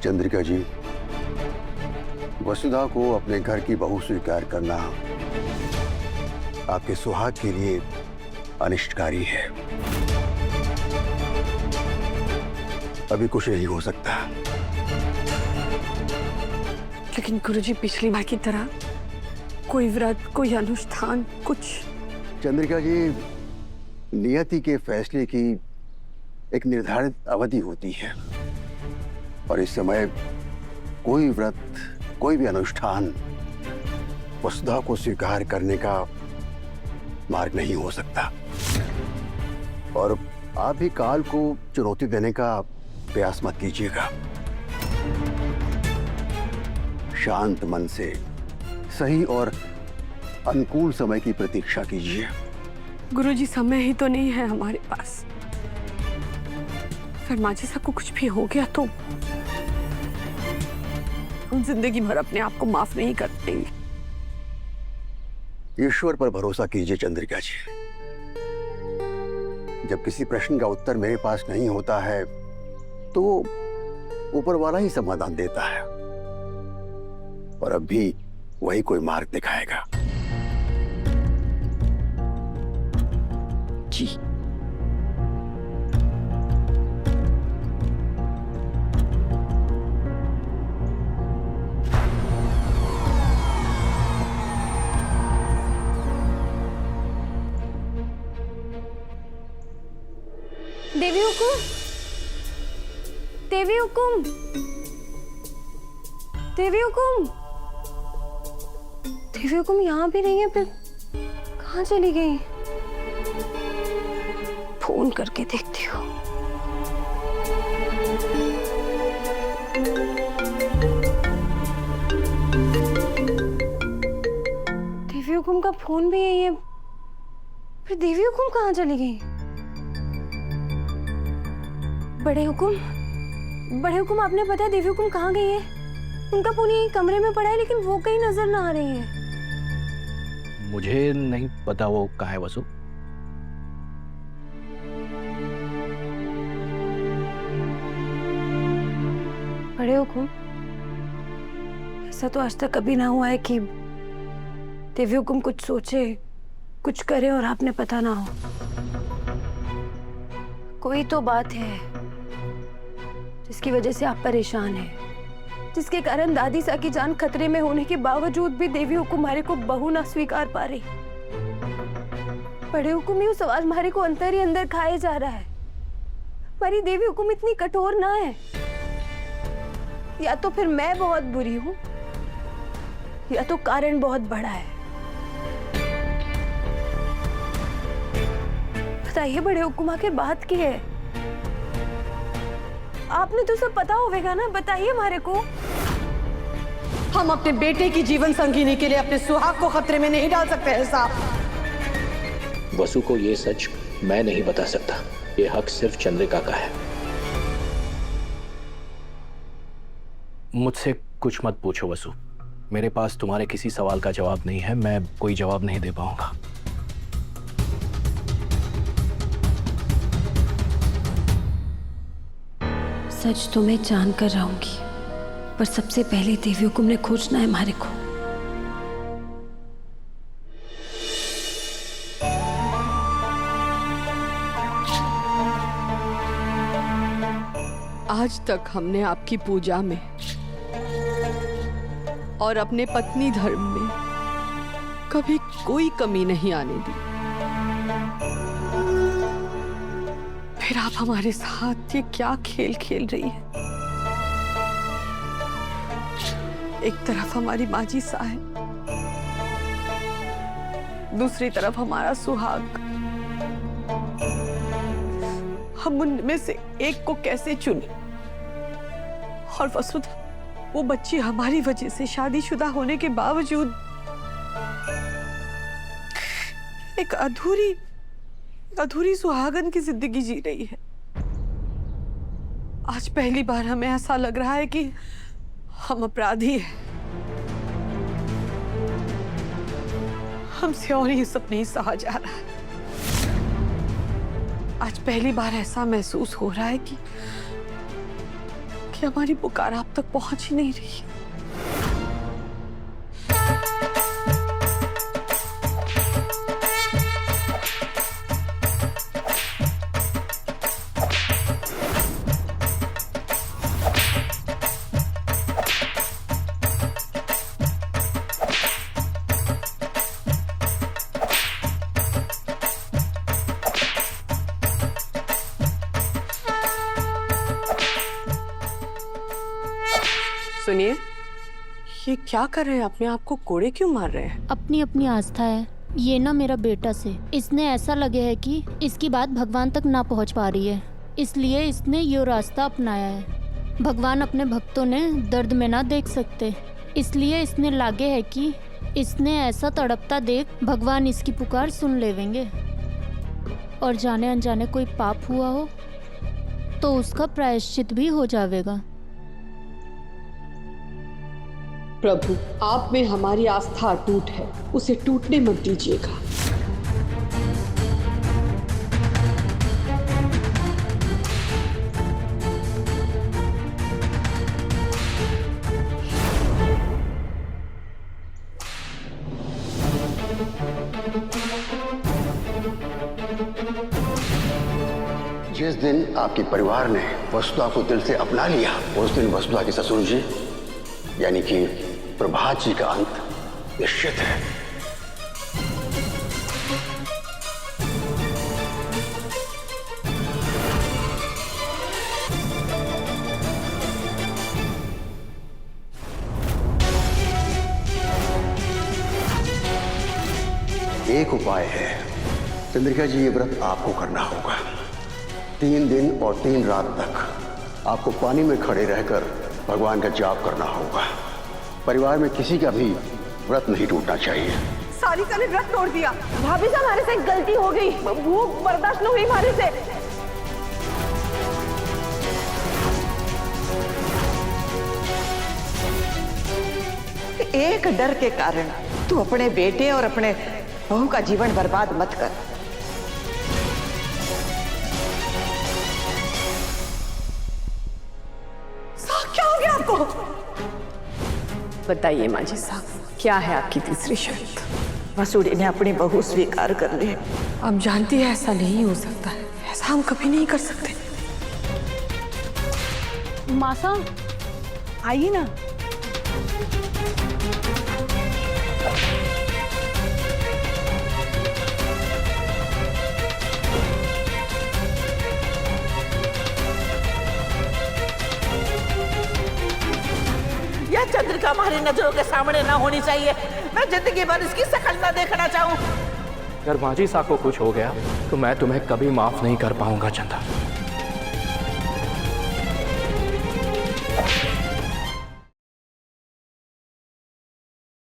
चंद्रिका जी, वसुधा को अपने घर की बहू स्वीकार करना आपके सुहाग के लिए अनिष्टकारी है। अभी कुछ नहीं हो सकता। लेकिन गुरुजी, पिछली बार की तरह कोई व्रत, कोई अनुष्ठान, कुछ? चंद्रिका जी, नियति के फैसले की एक निर्धारित अवधि होती है और इस समय कोई व्रत, कोई भी अनुष्ठान वसुधा को स्वीकार करने का मार्ग नहीं हो सकता। और आप भी काल को चुनौती देने का प्रयास मत कीजिएगा। शांत मन से सही और अनुकूल समय की प्रतीक्षा कीजिए। गुरुजी, समय ही तो नहीं है हमारे पास। फिर माँ जैसा को कुछ भी हो गया तो हम जिंदगी भर अपने आप को माफ नहीं कर देंगे। ईश्वर पर भरोसा कीजिए चंद्रिका जी। जब किसी प्रश्न का उत्तर मेरे पास नहीं होता है तो ऊपर वाला ही समाधान देता है, और अब भी वही कोई मार्ग दिखाएगा। जी। देवी हुकुम, देवी हुकुम, देवी हुकुम, देवी हुकुम यहाँ भी नहीं है, फिर कहाँ चली गई? फोन करके देखती हूँ। देवी हुकुम का फोन भी यही है, फिर देवी हुकुम कहाँ चली गई? बड़े हुकुम, आपने पता है देवी हुकुम कहाँ गई है? उनका फोन यही कमरे में पड़ा है, लेकिन वो कहीं नजर ना आ रही है। मुझे नहीं पता वो कहाँ है वसु। बड़े हुकुम, ऐसा तो आज तक कभी ना हुआ है कि देवी हुकुम कुछ सोचे, कुछ करे और आपने पता ना हो। कोई तो बात है जिसकी वजह से आप परेशान हैं, जिसके कारण दादी सा की जान खतरे में होने के बावजूद भी देवी हुकुम मारे को बहू ना स्वीकार पा रही। बड़े हुकुम, ये सवाल मारे को अंदर ही अंदर खाए जा रहा है। हमारी देवी हुकुम इतनी कठोर ना है। या तो फिर मैं बहुत बुरी हूं, या तो कारण बहुत बड़ा है। बताइए बड़े हुकुम, आखिर बात की है? आपने तो सब पता होगा ना, बताइए हमारे को। हम अपने बेटे की जीवन संगिनी के लिए अपने सुहाग को खतरे में नहीं डाल सकते हैं साहब। वसु को ये सच मैं नहीं बता सकता, ये हक सिर्फ चंद्रिका का है। मुझसे कुछ मत पूछो वसु, मेरे पास तुम्हारे किसी सवाल का जवाब नहीं है, मैं कोई जवाब नहीं दे पाऊंगा। सच तो मैं जान कर रहूंगी, पर सबसे पहले देवी हुकुम ने खोजना है हमारे को। आज तक हमने आपकी पूजा में और अपने पत्नी धर्म में कभी कोई कमी नहीं आने दी। फिर आप हमारे साथ ये क्या खेल खेल रही है? एक तरफ हमारी माजी सा है, दूसरी तरफ हमारा सुहाग। हम उनमें से एक को कैसे चुने? और वसुधा, वो बच्ची हमारी वजह से शादीशुदा होने के बावजूद एक अधूरी सुहागन की जिंदगी जी रही है। आज पहली बार हमें ऐसा लग रहा है कि हम अपराधी हैं। हमसे और ये सब नहीं सहा जा रहा है। आज पहली बार ऐसा महसूस हो रहा है कि कि हमारी पुकार आप तक पहुंच ही नहीं रही। सुनिए, ये क्या कर रहे हैं? अपने आप को कोड़े क्यों मार रहे हैं? अपनी अपनी आस्था है। ये ना मेरा बेटा से इसने ऐसा लगे है कि इसकी बात भगवान तक ना पहुंच पा रही है, इसलिए इसने ये रास्ता अपनाया है। भगवान अपने भक्तों ने दर्द में ना देख सकते, इसलिए इसने लागे है कि इसने ऐसा तड़पता देख भगवान इसकी पुकार सुन लेवेंगे और जाने अनजाने कोई पाप हुआ हो तो उसका प्रायश्चित भी हो जाएगा। प्रभु, आप में हमारी आस्था अटूट है, उसे टूटने मत दीजिएगा। जिस दिन आपके परिवार ने वसुधा को दिल से अपना लिया, उस दिन वसुधा के ससुर जी यानी कि प्रभात जी का अंत निश्चित है। एक उपाय है चंद्रिका जी, ये व्रत आपको करना होगा। 3 दिन और 3 रात तक आपको पानी में खड़े रहकर भगवान का जाप करना होगा। परिवार में किसी का भी व्रत नहीं टूटना चाहिए। सारिका ने व्रत तोड़ दिया। भाभी साहब, हमारे से गलती हो गई, भूख बर्दाश्त नहीं हुई हमारे से। एक डर के कारण तू अपने बेटे और अपने बहू का जीवन बर्बाद मत कर। क्या हो गया आपको? बताइए माँ जी साहब, क्या है आपकी तीसरी शर्त? मसूड़ी ने अपनी बहू स्वीकार कर ली। आप जानती है ऐसा नहीं हो सकता है, ऐसा हम कभी नहीं कर सकते। मासा, आइए ना। यह चंद्रिका हमारी नजरों के सामने ना होनी चाहिए। मैं जिंदगी भर इसकी शक्ल ना देखना चाहूं। अगर माजी साहब को कुछ हो गया तो मैं तुम्हें कभी माफ नहीं कर पाऊंगा चंदा।